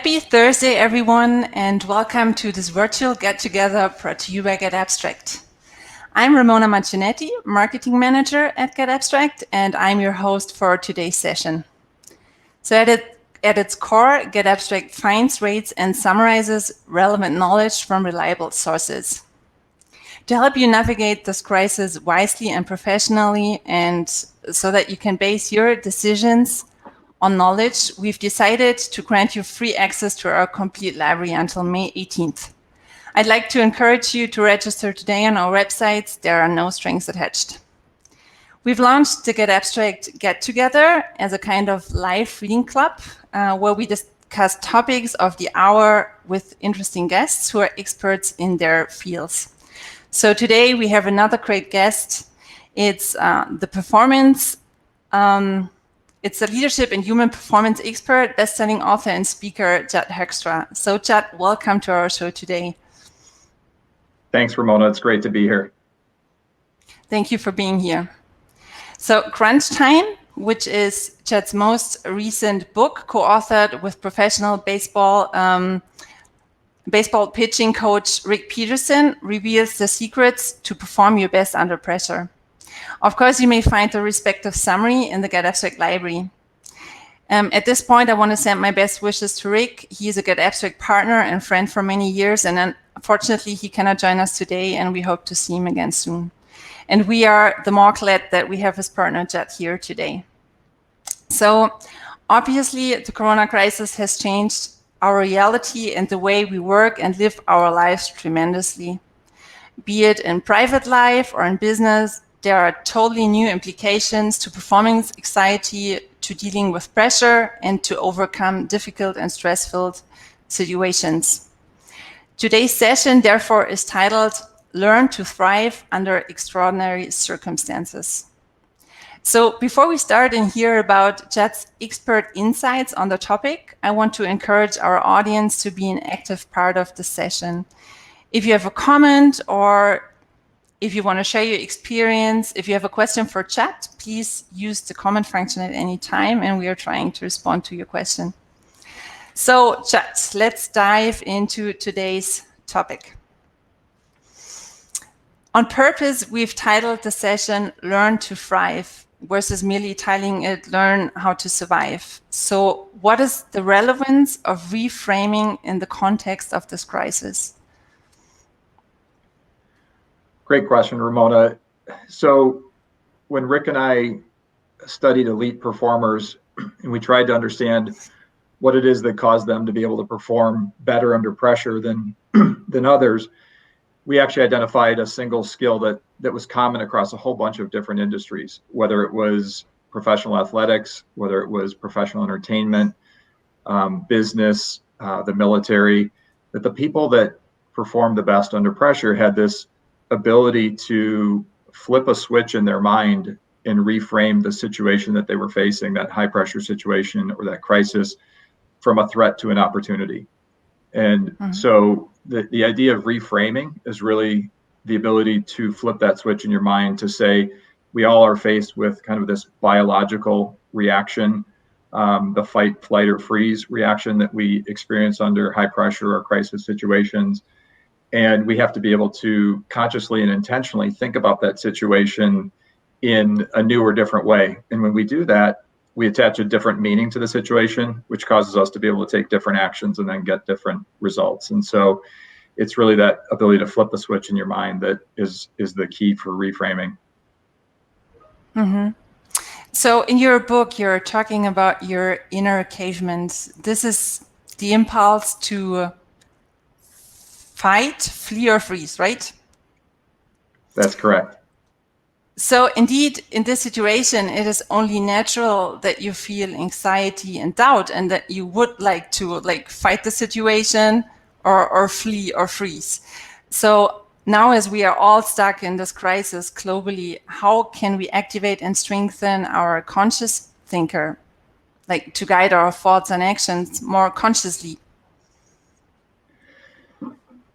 Happy Thursday, everyone, and welcome to this virtual get-together brought to you by getAbstract. I'm Ramona Marcionetti, Marketing Manager at getAbstract, and I'm your host for today's session. So at its core, getAbstract finds, rates, and summarizes relevant knowledge from reliable sources. To help you navigate this crisis wisely and professionally, and so that you can base your decisions on knowledge, we've decided to grant you free access to our complete library until May 18th. I'd like to encourage you to register today on our websites. There are no strings attached. We've launched the getAbstract get-together as a kind of live reading club where we discuss topics of the hour with interesting guests who are experts in their fields. So today we have another great guest. It's the performance It's a leadership and human performance expert, best-selling author and speaker, Judd Hoekstra. So Judd, welcome to our show today. Thanks, Ramona. It's great to be here. Thank you for being here. So Crunch Time, which is Judd's most recent book, co-authored with professional baseball pitching coach Rick Peterson, reveals the secrets to perform your best under pressure. Of course, you may find the respective summary in the getAbstract library. At this point, I want to send my best wishes to Rick. He is a getAbstract partner and friend for many years, and unfortunately, he cannot join us today, and we hope to see him again soon. And we are the more glad that we have his partner, Judd, here today. So obviously, the corona crisis has changed our reality and the way we work and live our lives tremendously. Be it in private life or in business, there are totally new implications to performance anxiety, to dealing with pressure, and to overcome difficult and stress-filled situations. Today's session, therefore, is titled Learn to Thrive Under Extraordinary Circumstances. So before we start and hear about Judd's expert insights on the topic, I want to encourage our audience to be an active part of the session. If you have a comment or if you want to share your experience, if you have a question for Judd, please use the comment function at any time, and we are trying to respond to your question. So Judd, let's dive into today's topic. On purpose, we've titled the session Learn to Thrive versus merely titling it Learn How to Survive. So what is the relevance of reframing in the context of this crisis? Great question, Ramona. So when Rick and I studied elite performers, and we tried to understand what it is that caused them to be able to perform better under pressure than others, we actually identified a single skill that was common across a whole bunch of different industries, whether it was professional athletics, whether it was professional entertainment, business, the military, that the people that performed the best under pressure had this ability to flip a switch in their mind and reframe the situation that they were facing, that high pressure situation or that crisis, from a threat to an opportunity. And so the idea of reframing is really the ability to flip that switch in your mind to say, we all are faced with kind of this biological reaction, the fight, flight, or freeze reaction that we experience under high pressure or crisis situations. And we have to be able to consciously and intentionally think about that situation in a new or different way. And when we do that, we attach a different meaning to the situation, which causes us to be able to take different actions and then get different results. And so it's really that ability to flip the switch in your mind that is the key for reframing. Mm-hmm. So in your book, you're talking about your inner caveman. This is the impulse to fight, flee, or freeze, right? That's correct. So indeed, in this situation, it is only natural that you feel anxiety and doubt, and that you would like to fight the situation or flee or freeze. So now, as we are all stuck in this crisis globally, how can we activate and strengthen our conscious thinker, to guide our thoughts and actions more consciously?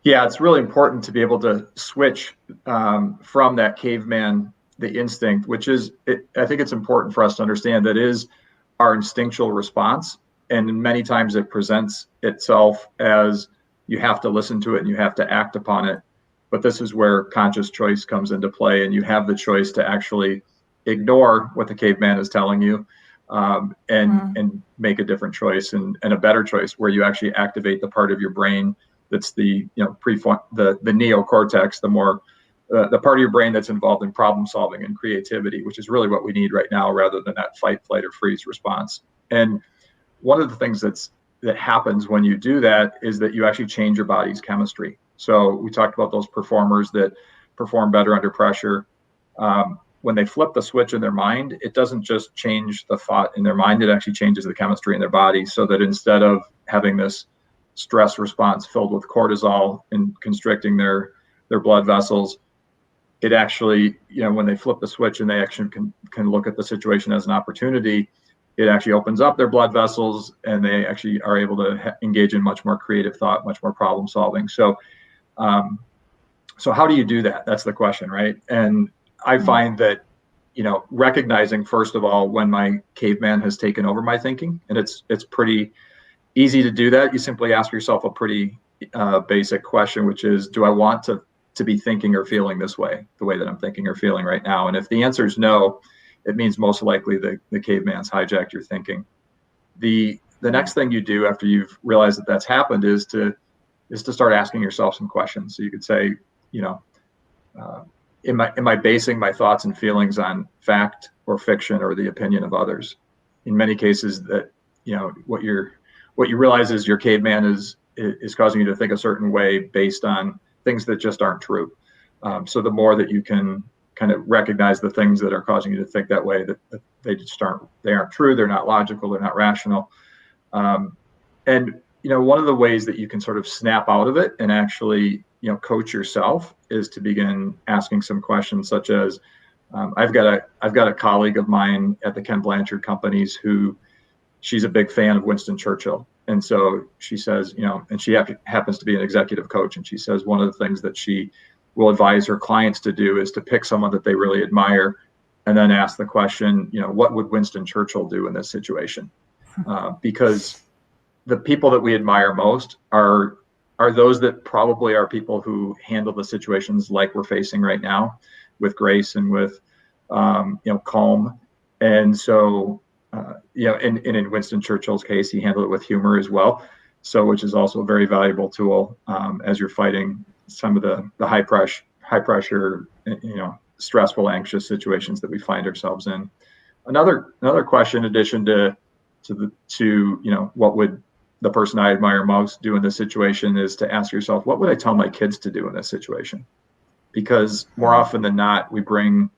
Yeah, it's really important to be able to switch from that caveman, the instinct, which is, I think it's important for us to understand that is our instinctual response and many times it presents itself as you have to listen to it and you have to act upon it. But this is where conscious choice comes into play, and you have the choice to actually ignore what the caveman is telling you, and make a different choice and a better choice, where you actually activate the part of your brain that's the the neocortex, the part of your brain that's involved in problem solving and creativity, which is really what we need right now, rather than that fight, flight, or freeze response. And one of the things that happens when you do that is that you actually change your body's chemistry. So we talked about those performers that perform better under pressure. When they flip the switch in their mind, it doesn't just change the thought in their mind, it actually changes the chemistry in their body, so that instead of having this stress response filled with cortisol and constricting their blood vessels, it actually, when they flip the switch and they actually can look at the situation as an opportunity, it actually opens up their blood vessels, and they actually are able to engage in much more creative thought, much more problem solving. So how do you do that? That's the question, right? And I find that, recognizing, first of all, when my caveman has taken over my thinking, and it's pretty easy to do that. You simply ask yourself a pretty basic question, which is, do I want to be thinking or feeling this way, the way that I'm thinking or feeling right now? And if the answer is no, it means most likely the caveman's hijacked your thinking. The next thing you do after you've realized that that's happened is to start asking yourself some questions. So you could say, am I basing my thoughts and feelings on fact or fiction or the opinion of others? In many cases, that what you realize is your caveman is causing you to think a certain way based on things that just aren't true. So the more that you can kind of recognize the things that are causing you to think that way, that they aren't true, they're not logical, they're not rational. And one of the ways that you can sort of snap out of it and actually coach yourself is to begin asking some questions, such as, I've got a colleague of mine at the Ken Blanchard companies who, she's a big fan of Winston Churchill. And so she says, and she happens to be an executive coach. And she says one of the things that she will advise her clients to do is to pick someone that they really admire and then ask the question, what would Winston Churchill do in this situation? Because the people that we admire most are those that probably are people who handle the situations like we're facing right now with grace and with, calm. And so, and in Winston Churchill's case, he handled it with humor as well. So, which is also a very valuable tool as you're fighting some of the high pressure, stressful, anxious situations that we find ourselves in. Another question, in addition to what would the person I admire most do in this situation, is to ask yourself, what would I tell my kids to do in this situation? Because more often than not, we bring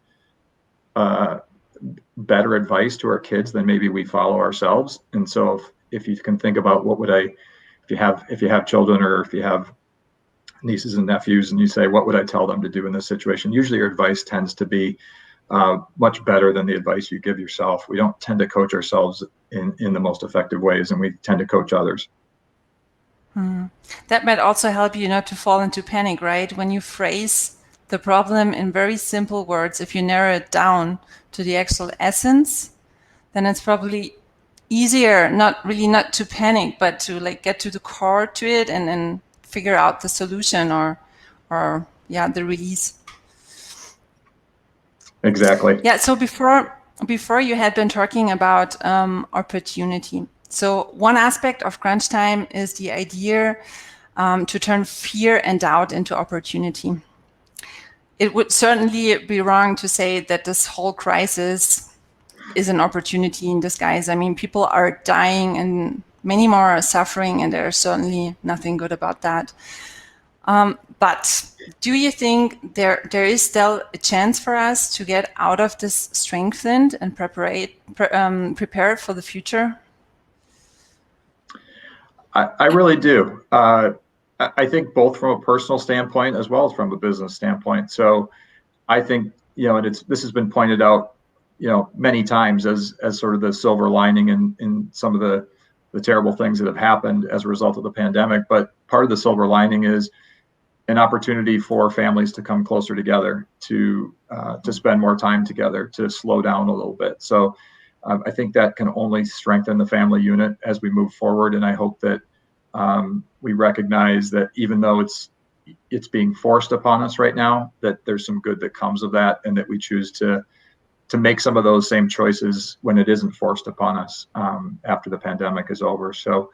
better advice to our kids than maybe we follow ourselves. And so if you can think about if you have children, or if you have nieces and nephews, and you say, what would I tell them to do in this situation? Usually your advice tends to be much better than the advice you give yourself. We don't tend to coach ourselves in the most effective ways, and we tend to coach others. That might also help you not to fall into panic, right? When you phrase the problem in very simple words, if you narrow it down to the actual essence, then it's probably easier, not to panic, but to get to the core to it and then figure out the solution or the release. Exactly. Yeah. So before you had been talking about opportunity. So one aspect of crunch time is the idea to turn fear and doubt into opportunity. It would certainly be wrong to say that this whole crisis is an opportunity in disguise. I mean, people are dying and many more are suffering, and there's certainly nothing good about that. But do you think there is still a chance for us to get out of this strengthened and prepared for the future? I really do. I think both from a personal standpoint as well as from a business standpoint. So I think, and this has been pointed out, many times as sort of the silver lining in some of the terrible things that have happened as a result of the pandemic. But part of the silver lining is an opportunity for families to come closer together, to spend more time together, to slow down a little bit. So I think that can only strengthen the family unit as we move forward. And I hope that we recognize that even though it's being forced upon us right now, that there's some good that comes of that, and that we choose to make some of those same choices when it isn't forced upon us after the pandemic is over. So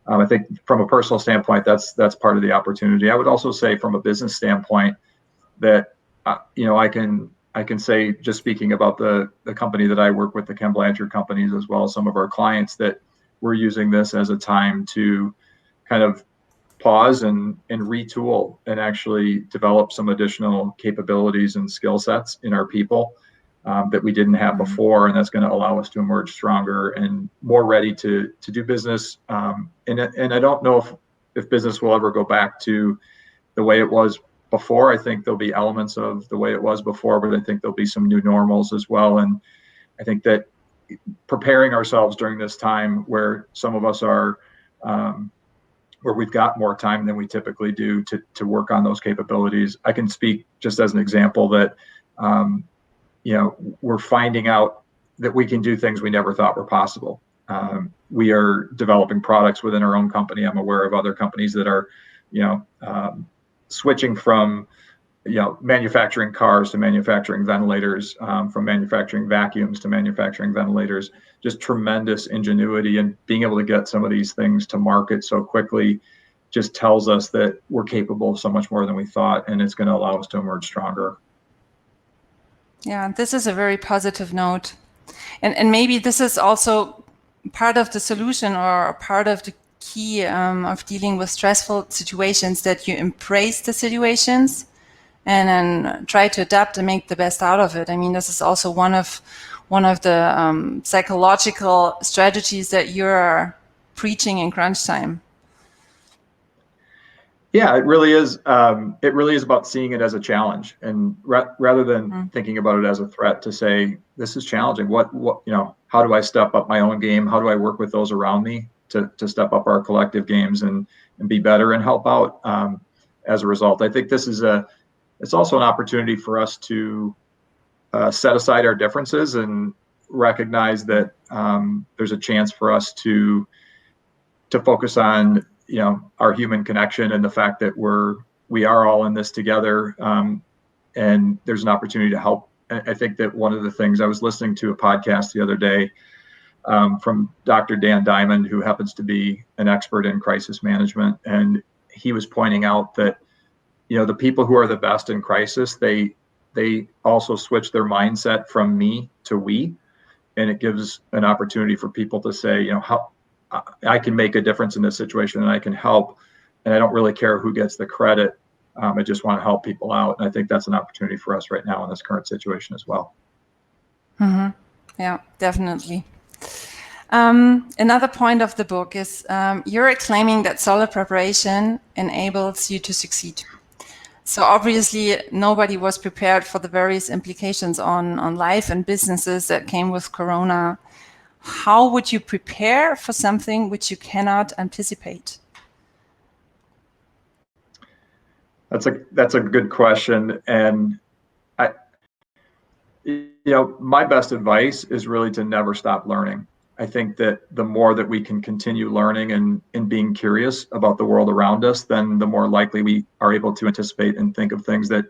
I think from a personal standpoint, that's part of the opportunity. I would also say from a business standpoint that I can say, just speaking about the company that I work with, the Ken Blanchard companies, as well as some of our clients, that we're using this as a time to kind of pause and retool and actually develop some additional capabilities and skill sets in our people that we didn't have before, and that's going to allow us to emerge stronger and more ready to do business. And I don't know if business will ever go back to the way it was before. I think there'll be elements of the way it was before, but I think there'll be some new normals as well. And I think that preparing ourselves during this time where some of us are where we've got more time than we typically do to work on those capabilities. I can speak just as an example that we're finding out that we can do things we never thought were possible. We are developing products within our own company. I'm aware of other companies that are, switching from, manufacturing cars to manufacturing ventilators, from manufacturing vacuums to manufacturing ventilators. Just tremendous ingenuity, and being able to get some of these things to market so quickly just tells us that we're capable of so much more than we thought, and it's going to allow us to emerge stronger. Yeah, this is a very positive note. And maybe this is also part of the solution, or part of the key of dealing with stressful situations, that you embrace the situations and then try to adapt and make the best out of it. I mean, this is also one of the psychological strategies that you're preaching in crunch time. Yeah, it really is. It really is about seeing it as a challenge, and rather than thinking about it as a threat, to say, this is challenging. What how do I step up my own game? How do I work with those around me to step up our collective games and be better and help out as a result? I think this is it's also an opportunity for us to set aside our differences and recognize that there's a chance for us to focus on our human connection and the fact that we are all in this together, and there's an opportunity to help. I think that one of the things, I was listening to a podcast the other day from Dr. Dan Diamond, who happens to be an expert in crisis management, and he was pointing out that the people who are the best in crisis, they also switch their mindset from me to we, and it gives an opportunity for people to say, how I can make a difference in this situation, and I can help, and I don't really care who gets the credit. I just want to help people out, and I think that's an opportunity for us right now in this current situation as well. Mm-hmm. Yeah, definitely. Another point of the book is you're claiming that solid preparation enables you to succeed. So obviously, nobody was prepared for the various implications on life and businesses that came with Corona. How would you prepare for something which you cannot anticipate? That's a good question, and my best advice is really to never stop learning. I think that the more that we can continue learning and being curious about the world around us, then the more likely we are able to anticipate and think of things that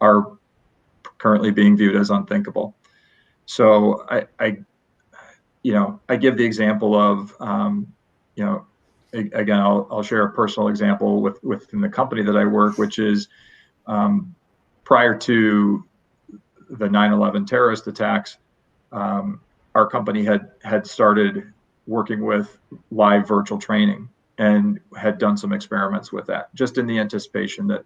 are currently being viewed as unthinkable. So I give the example of, again, I'll share a personal example within the company that I work, which is prior to the 9/11 terrorist attacks, our company had started working with live virtual training and had done some experiments with that, just in the anticipation that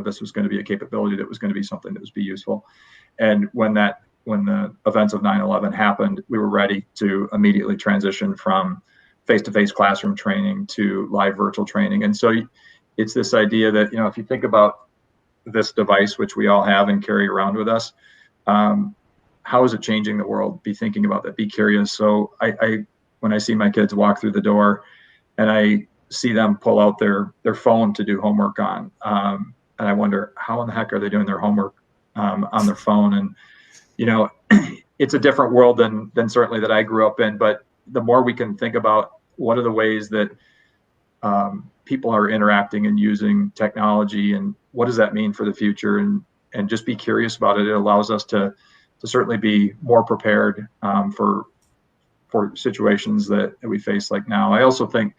this was going to be a capability that was going to be something that was be useful. And when the events of 9/11 happened, we were ready to immediately transition from face-to-face classroom training to live virtual training. And so it's this idea that if you think about this device, which we all have and carry around with us, how is it changing the world? Be thinking about that. Be curious. So I when I see my kids walk through the door and I see them pull out their phone to do homework on, and I wonder, how in the heck are they doing their homework on their phone? And it's a different world than certainly that I grew up in. But the more we can think about what are the ways that people are interacting and using technology, and what does that mean for the future, and just be curious about it. It allows us to certainly be more prepared for situations that we face like now. I also think,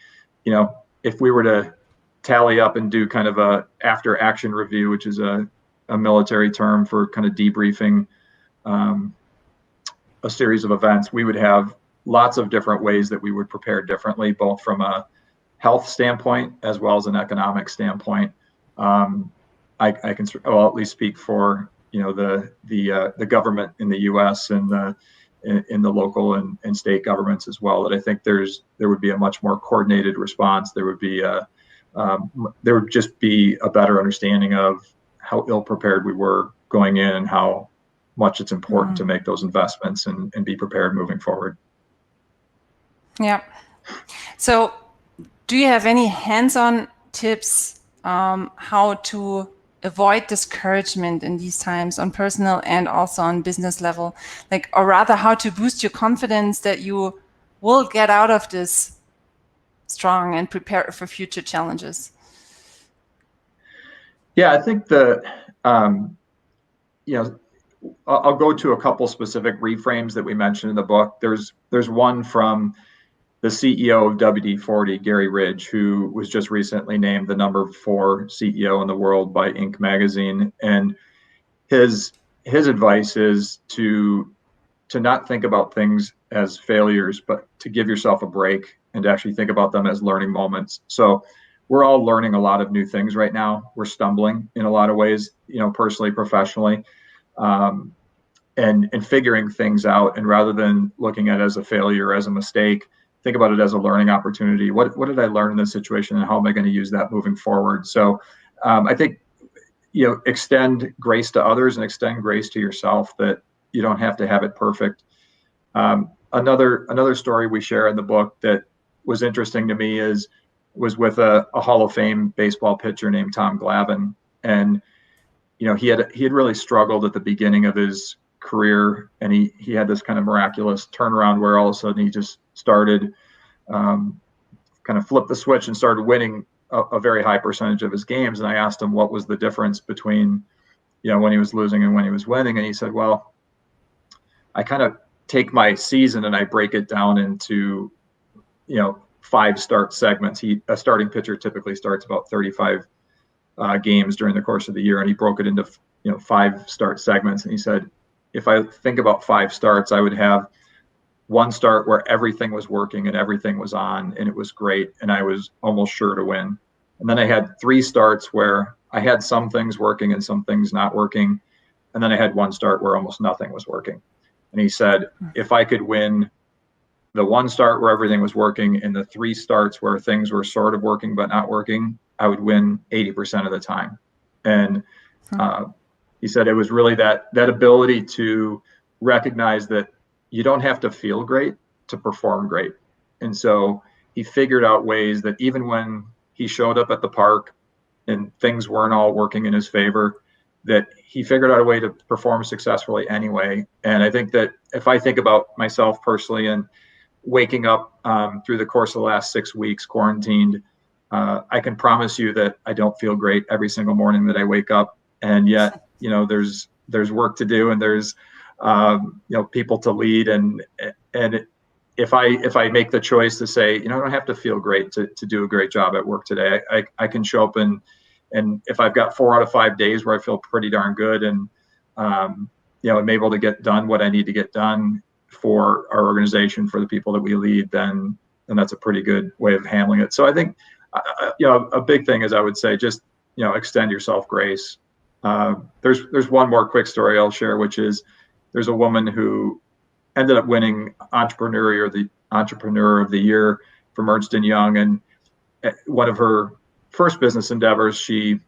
if we were to tally up and do kind of a after action review, which is a military term for kind of debriefing a series of events, we would have lots of different ways that we would prepare differently, both from a health standpoint as well as an economic standpoint. I can, well, at least speak for the government in the U.S. and in the local and state governments as well. That I think there would be a much more coordinated response. There would just be a better understanding of how ill prepared we were going in, and how much it's important to make those investments and be prepared moving forward. Yeah. So do you have any hands-on tips how to avoid discouragement in these times on personal and also on business level? Or rather, how to boost your confidence that you will get out of this strong and prepare for future challenges? Yeah, I think I'll go to a couple specific reframes that we mentioned in the book. There's one from the CEO of WD-40, Gary Ridge, who was just recently named the #4 CEO in the world by Inc. magazine. And his advice is to not think about things as failures, but to give yourself a break and to actually think about them as learning moments. So we're all learning a lot of new things right now. We're stumbling in a lot of ways, personally, professionally, and figuring things out. And rather than looking at it as a failure or as a mistake, think about it as a learning opportunity. What did I learn in this situation, and how am I going to use that moving forward? So I think, extend grace to others and extend grace to yourself, that you don't have to have it perfect. Another story we share in the book that was interesting to me was with a Hall of Fame baseball pitcher named Tom Glavine. And he had really struggled at the beginning of his career, and he had this kind of miraculous turnaround where all of a sudden he just started kind of flipped the switch and started winning a very high percentage of his games. And I asked him what was the difference between when he was losing and when he was winning, and he said, well, I kind of take my season and I break it down into 5 start segments. A starting pitcher typically starts about 35 games during the course of the year, and he broke it into 5 start segments. And he said, if I think about 5 starts, I would have one start where everything was working and everything was on and it was great and I was almost sure to win. And then I had 3 starts where I had some things working and some things not working. And then I had 1 start where almost nothing was working. And he said, if I could win the 1 start where everything was working and the 3 starts where things were sort of working but not working, I would win 80% of the time. And he said it was really that ability to recognize that you don't have to feel great to perform great. And so he figured out ways that even when he showed up at the park and things weren't all working in his favor, that he figured out a way to perform successfully anyway. And I think that if I think about myself personally and waking up through the course of the last 6 weeks quarantined, I can promise you that I don't feel great every single morning that I wake up. And yet, there's work to do, and there's people to lead, and if I make the choice to say, I don't have to feel great to do a great job at work today. I can show up and if I've got 4 out of 5 days where I feel pretty darn good and I'm able to get done what I need to get done for our organization, for the people that we lead, then that's a pretty good way of handling it. So I think a big thing is, I would say, just extend yourself grace. There's one more quick story I'll share, which is there's a woman who ended up winning Entrepreneur of the Year from Ernst & Young, and one of her first business endeavors, she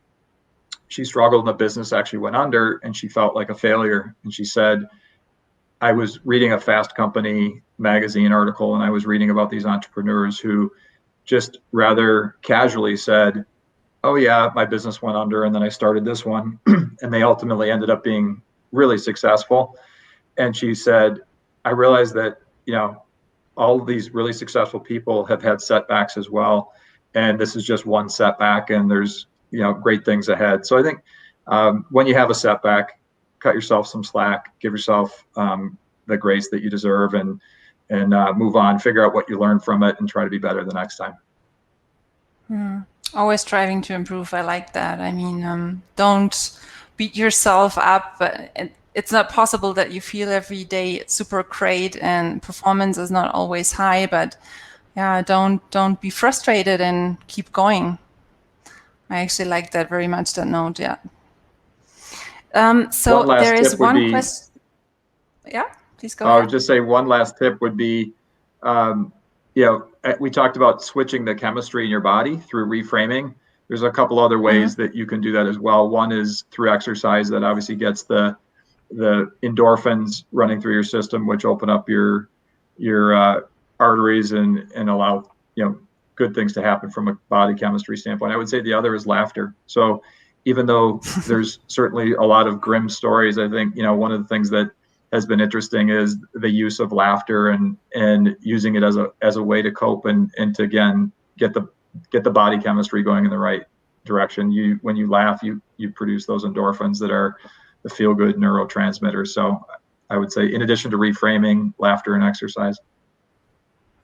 struggled and the business actually went under, and she felt like a failure. And she said, I was reading a Fast Company magazine article, and I was reading about these entrepreneurs who just rather casually said, oh yeah, my business went under and then I started this one. And they ultimately ended up being really successful. and she said, I realized that, all of these really successful people have had setbacks as well. And this is just one setback, and there's, great things ahead. So I think when you have a setback, cut yourself some slack, give yourself the grace that you deserve, and move on, figure out what you learned from it, and try to be better the next time. Always striving to improve. I like that. I mean, don't beat yourself up. It's not possible that you feel every day super great and performance is not always high, but yeah, don't be frustrated and keep going. I actually like that very much, that note. Yeah. So there is one question. Yeah, please go ahead. I would just say one last tip would be, we talked about switching the chemistry in your body through reframing. There's a couple other ways that you can do that as well. One is through exercise, that obviously gets the endorphins running through your system, which open up your arteries and allow good things to happen from a body chemistry standpoint. I would say the other is laughter. So even though there's certainly a lot of grim stories, I think one of the things that has been interesting is the use of laughter and using it as a way to cope and to again get the body chemistry going in the right direction. When you laugh, you produce those endorphins that are the feel-good neurotransmitters. So I would say, in addition to reframing, laughter and exercise.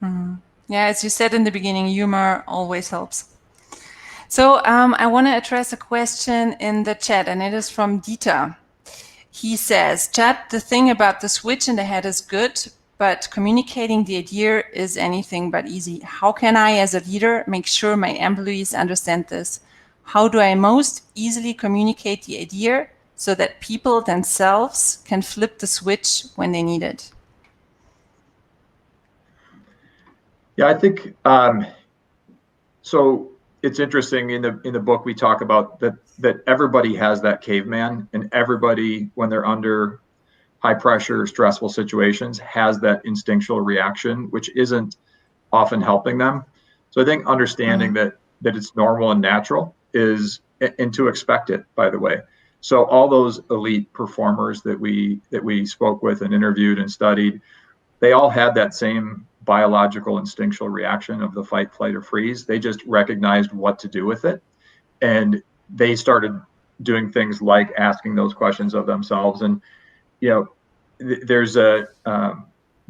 Yeah, as you said in the beginning, humor always helps. So I want to address a question in the chat, and it is from Dieter. He says, Judd, the thing about the switch in the head is good, but communicating the idea is anything but easy. How can I, as a leader, make sure my employees understand this? How do I most easily communicate the idea so that people themselves can flip the switch when they need it? Yeah, I think so. It's interesting, in the book we talk about that everybody has that caveman, and everybody, when they're under high pressure, stressful situations, has that instinctual reaction, which isn't often helping them. So I think understanding that it's normal and natural is, and to expect it, by the way. So all those elite performers that we spoke with and interviewed and studied, they all had that same biological instinctual reaction of the fight, flight, or freeze. They just recognized what to do with it, and they started doing things like asking those questions of themselves. And there's a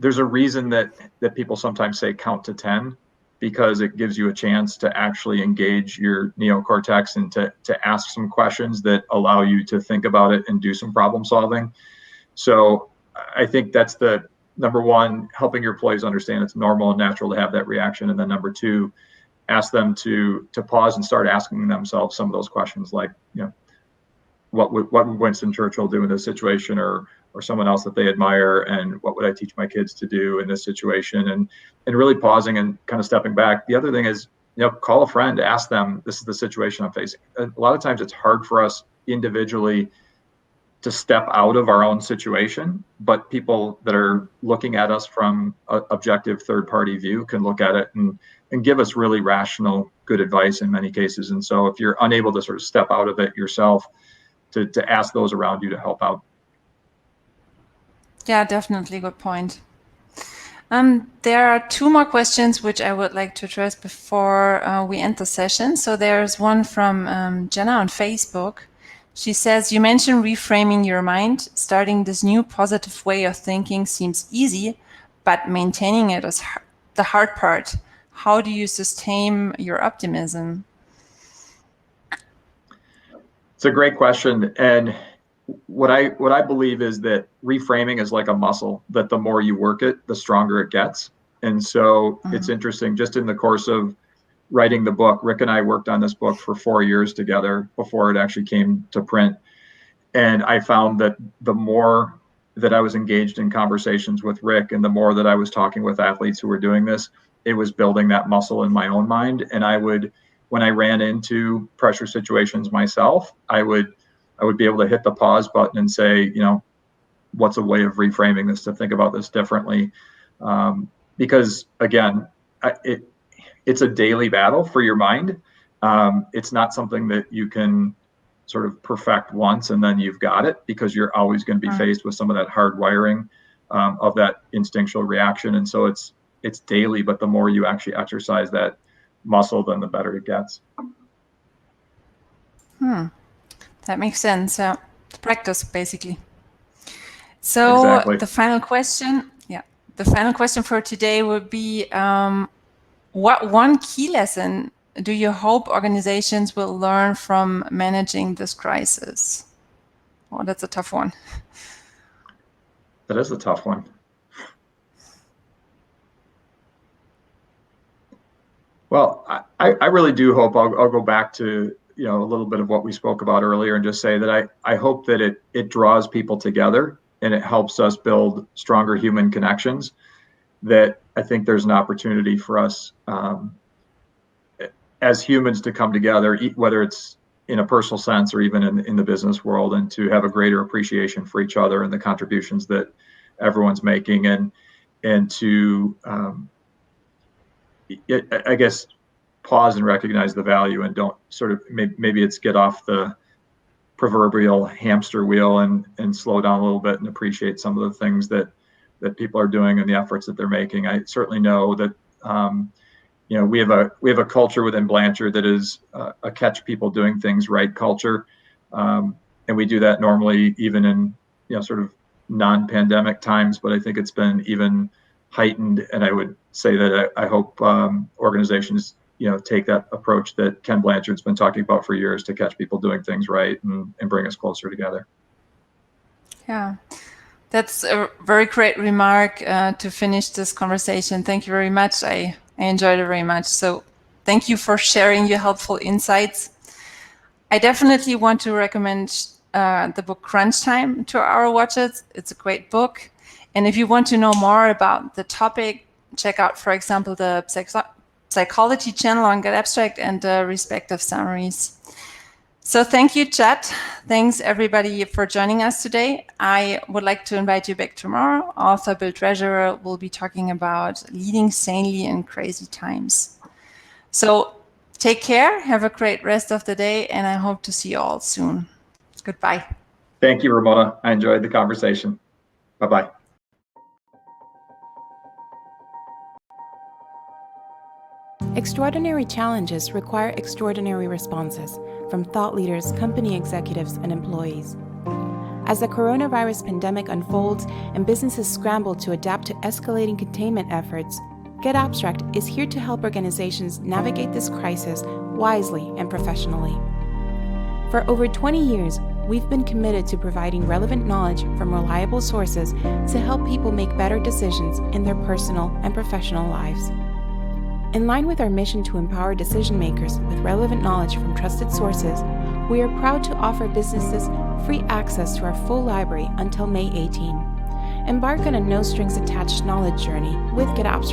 reason that people sometimes say count to 10, because it gives you a chance to actually engage your neocortex and to ask some questions that allow you to think about it and do some problem solving. So I think that's the number one, helping your employees understand it's normal and natural to have that reaction. And then number two, ask them to pause and start asking themselves some of those questions, like, what would Winston Churchill do in this situation, or someone else that they admire, and what would I teach my kids to do in this situation, and really pausing and kind of stepping back. The other thing is, call a friend, ask them, this is the situation I'm facing. A lot of times it's hard for us individually to step out of our own situation, but people that are looking at us from an objective third-party view can look at it and give us really rational, good advice in many cases. And so if you're unable to sort of step out of it yourself, to ask those around you to help out. Yeah, definitely. Good point. There are two more questions which I would like to address before we end the session. So there's one from Jenna on Facebook. She says, you mentioned reframing your mind. Starting this new positive way of thinking seems easy, but maintaining it is the hard part. How do you sustain your optimism? It's a great question. And what I believe is that reframing is like a muscle, that the more you work it, the stronger it gets. And so it's interesting, just in the course of writing the book, Rick and I worked on this book for 4 years together before it actually came to print. And I found that the more that I was engaged in conversations with Rick, and the more that I was talking with athletes who were doing this, it was building that muscle in my own mind. And I would, when I ran into pressure situations myself, I would be able to hit the pause button and say, what's a way of reframing this, to think about this differently? Because again, it's a daily battle for your mind. It's not something that you can sort of perfect once and then you've got it, because you're always going to be faced with some of that hard wiring of that instinctual reaction. And so it's daily, but the more you actually exercise that muscle, then the better it gets. That makes sense. Practice, basically. So exactly. The final question for today would be, what one key lesson do you hope organizations will learn from managing this crisis? Oh, that's a tough one. That is a tough one. Well, I really do hope, I'll go back to a little bit of what we spoke about earlier and just say that I hope that it draws people together and it helps us build stronger human connections. That I think there's an opportunity for us as humans to come together, whether it's in a personal sense or even in the business world, and to have a greater appreciation for each other and the contributions that everyone's making, and to I guess pause and recognize the value, and don't sort of, maybe it's get off the proverbial hamster wheel and slow down a little bit and appreciate some of the things that people are doing and the efforts that they're making. I certainly know that we have a culture within Blanchard that is a catch people doing things right culture, and we do that normally even in sort of non-pandemic times, but I think it's been even heightened. And I would say that I hope organizations take that approach that Ken Blanchard's been talking about for years, to catch people doing things right and bring us closer together. Yeah, that's a very great remark to finish this conversation. Thank you very much. I enjoyed it very much. So thank you for sharing your helpful insights. I definitely want to recommend the book Crunch Time to our watchers. It's a great book. And if you want to know more about the topic, check out, for example, the psychology channel on getAbstract and the respective summaries. So thank you, Judd. Thanks, everybody, for joining us today. I would like to invite you back tomorrow. Author Bill Treasurer will be talking about leading sanely in crazy times. So take care, have a great rest of the day, and I hope to see you all soon. Goodbye. Thank you, Ramona. I enjoyed the conversation. Bye-bye. Extraordinary challenges require extraordinary responses from thought leaders, company executives, and employees. As the coronavirus pandemic unfolds and businesses scramble to adapt to escalating containment efforts, getAbstract is here to help organizations navigate this crisis wisely and professionally. For over 20 years, we've been committed to providing relevant knowledge from reliable sources to help people make better decisions in their personal and professional lives. In line with our mission to empower decision makers with relevant knowledge from trusted sources, we are proud to offer businesses free access to our full library until May 18. Embark on a no-strings-attached knowledge journey with getAbstract.